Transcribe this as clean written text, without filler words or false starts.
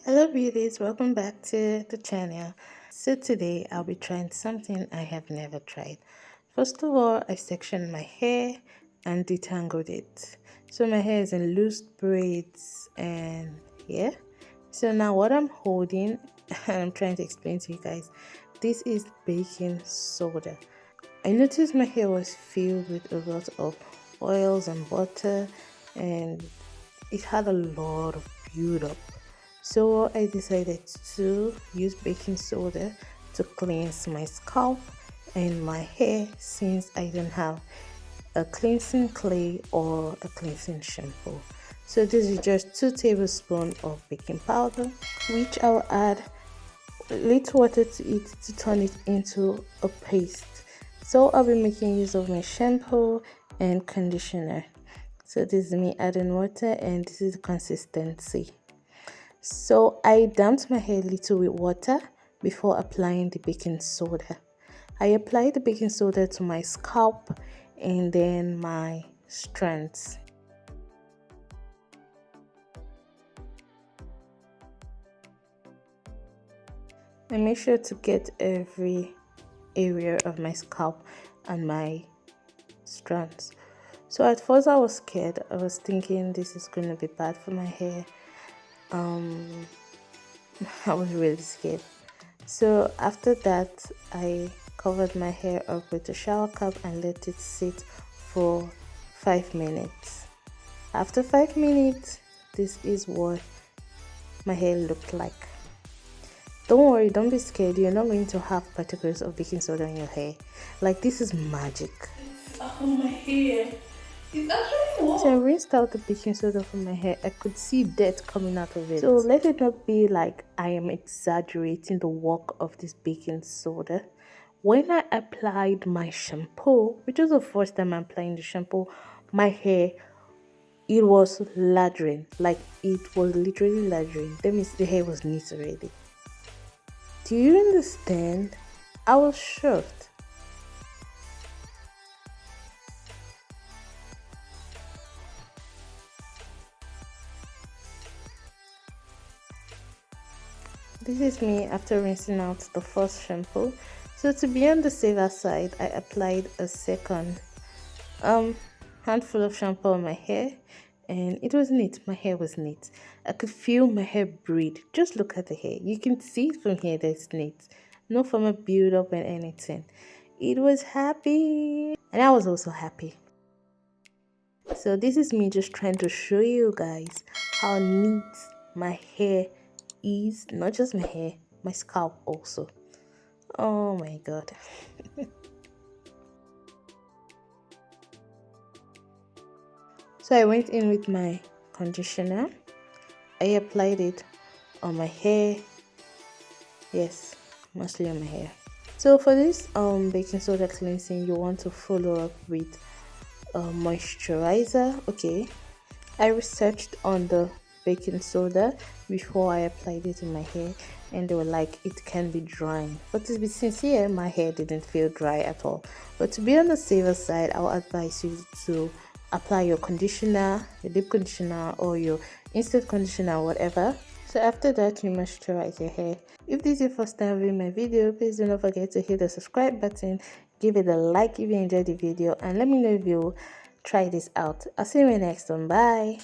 Hello beauties, welcome back to the channel. So today I'll be trying something I have never tried. First of all, I sectioned my hair and detangled it. So my hair is in loose braids and yeah. So now what I'm holding and I'm trying to explain to you guys, this is baking soda. I noticed my hair was filled with a lot of oils and butter and it had a lot of buildup. So I decided to use baking soda to cleanse my scalp and my hair since I didn't have a cleansing clay or a cleansing shampoo. So this is just 2 tablespoons of baking powder, which I'll add little water to it to turn it into a paste. So I'll be making use of my shampoo and conditioner. So this is me adding water and this is the consistency. So I damped my hair a little with water before applying the baking soda. I applied the baking soda to my scalp and then my strands. I make sure to get every area of my scalp and my strands. So at first I was scared. I was thinking this is going to be bad for my hair. I was really scared. So after that, I covered my hair up with a shower cap and let it sit for 5 minutes. After 5 minutes, this is what my hair looked like. Don't worry, don't be scared. You're not going to have particles of baking soda in your hair. Like, this is magic. It's up on my hair. It's actually warm. So I rinsed out the baking soda from my hair. I could see dirt coming out of it. So let it not be like I am exaggerating the work of this baking soda. When I applied my shampoo, which was the first time I'm applying the shampoo, my hair, it was lathering. Like, it was literally lathering. That means the hair was neat already. Do you understand? I was shocked. This is me after rinsing out the first shampoo. So to be on the safer side, I applied a second handful of shampoo on my hair and it was neat. My hair was neat. I could feel my hair breathe. Just look at the hair. You can see it from here that it's neat. No form of build-up and anything. It was happy and I was also happy. So this is me just trying to show you guys how neat my hair is. Not just my hair, my scalp also. Oh my god. So I went in with my conditioner. I applied it on my hair. Yes, mostly on my hair. So for this baking soda cleansing, you want to follow up with moisturizer. Okay, I researched on the baking soda before I applied it in my hair and they were like it can be drying, but to be sincere, my hair didn't feel dry at all. But to be on the safer side, I'll advise you to apply your conditioner, your deep conditioner or your instant conditioner, whatever. So after that, you moisturize your hair. If this is your first time viewing my video, please do not forget to hit the subscribe button, give it a like if you enjoyed the video, and let me know if you try this out. I'll see you in the next one. Bye.